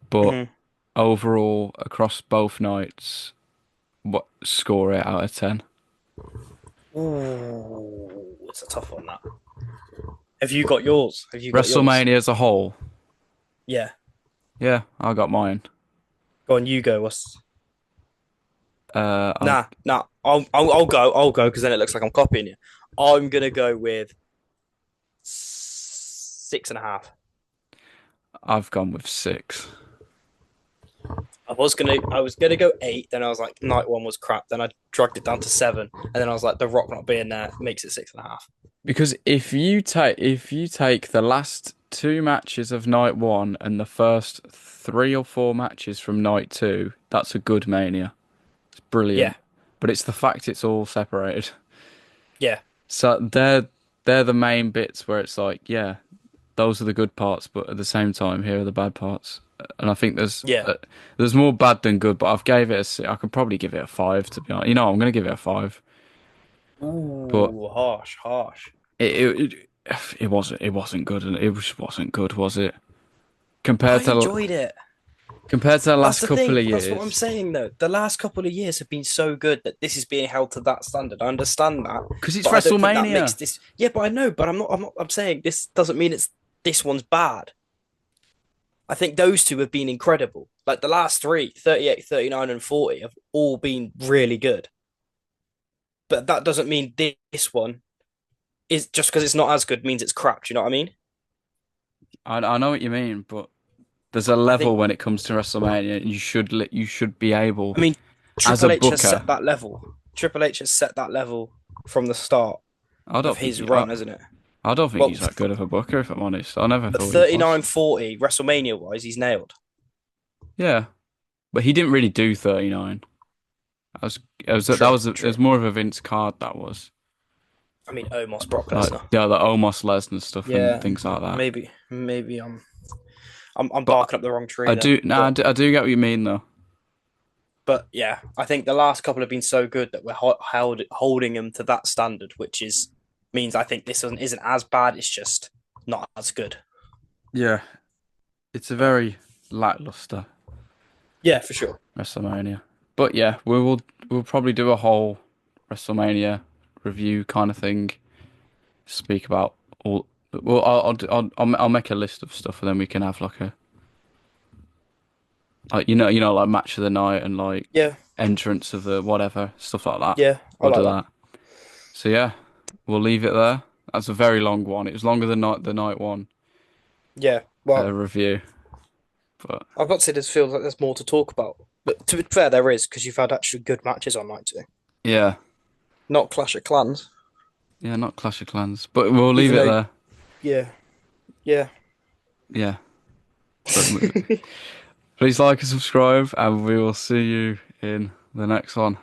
But Mm-hmm. overall, across both nights, what score it out of 10? Ooh, it's a tough one. That. Have you got yours? Have you got yours? WrestleMania as a whole, Yeah. yeah, I got mine. Go on, you go. What's I'll nah. I'll go. I'll go because then it looks like I'm copying you. I'm gonna go with 6.5. I've gone with 6. I was gonna go 8. Then I was like, night one was crap. Then I dragged it down to 7, and then I was like, The Rock not being there makes it 6.5. Because if you take the last two matches of night one and the first 3 or 4 matches from night two, that's a good Mania. It's Yeah, brilliant. But it's the fact it's all separated. yeah, So they're the main bits where it's like, yeah, those are the good parts, but at the same time, here are the bad parts. And I think yeah. there's more bad than good, but I've gave it I could probably give it a 5 to be honest. You know, I'm gonna give it a 5. But Ooh, harsh, harsh. it wasn't good, and it just wasn't good, was it? I Compared to enjoyed it. compared to the That's last the couple thing. of That's what I'm years, saying, though. The last couple of years have been so good that this is being held to that standard. I understand that, because it's but I don't think that makes WrestleMania. this. Yeah, but I know. But I'm not. I'm not. I'm saying this doesn't mean it's this one's bad. I think those two have been incredible. Like the last three, 38, 39, and 40 have all been really good. But that doesn't mean this one. is just because it's not as good means it's crap. Do you know what I mean? I know what you mean, but there's a I level think. when it comes to WrestleMania, and you should be able I mean, as a Triple H has booker. set that level. Triple H has set that level from the start I of don't think his he, run, hasn't it? I don't think Well, he's that good of a booker, if I'm honest. I never at thought he was. 39-40 WrestleMania wise, he's nailed. Yeah, but he didn't really do 39. I was, True, it true. was more of a Vince card that was I mean, Omos Brock like Lesnar. yeah, the Omos Lesnar stuff and Yeah, things like that. maybe I'm But barking up the wrong tree then. I I do get what you mean though. But yeah, I think the last couple have been so good that we're holding them to that standard, which is means I think this one isn't as bad. It's just not as good. Yeah, it's a very lackluster Yeah, for sure. WrestleMania. But yeah, we'll probably do a whole WrestleMania review kind of thing. Speak about all. Well, I'll make a list of stuff, and then we can have like like match of the night and like Yeah, entrance of the whatever stuff like that. yeah, I We'll like do that. that. So yeah, we'll leave it there. That's a very long one. It was longer than the night one Yeah, well, review, but I've got to say, this feels like there's more to talk about. But to be fair, there is because you've had actually good matches on night two, yeah, not Clash of Clans. yeah, not Clash of Clans, but we'll leave Even it though, there. yeah, yeah, Yeah, but please like and subscribe, and we will see you in the next one.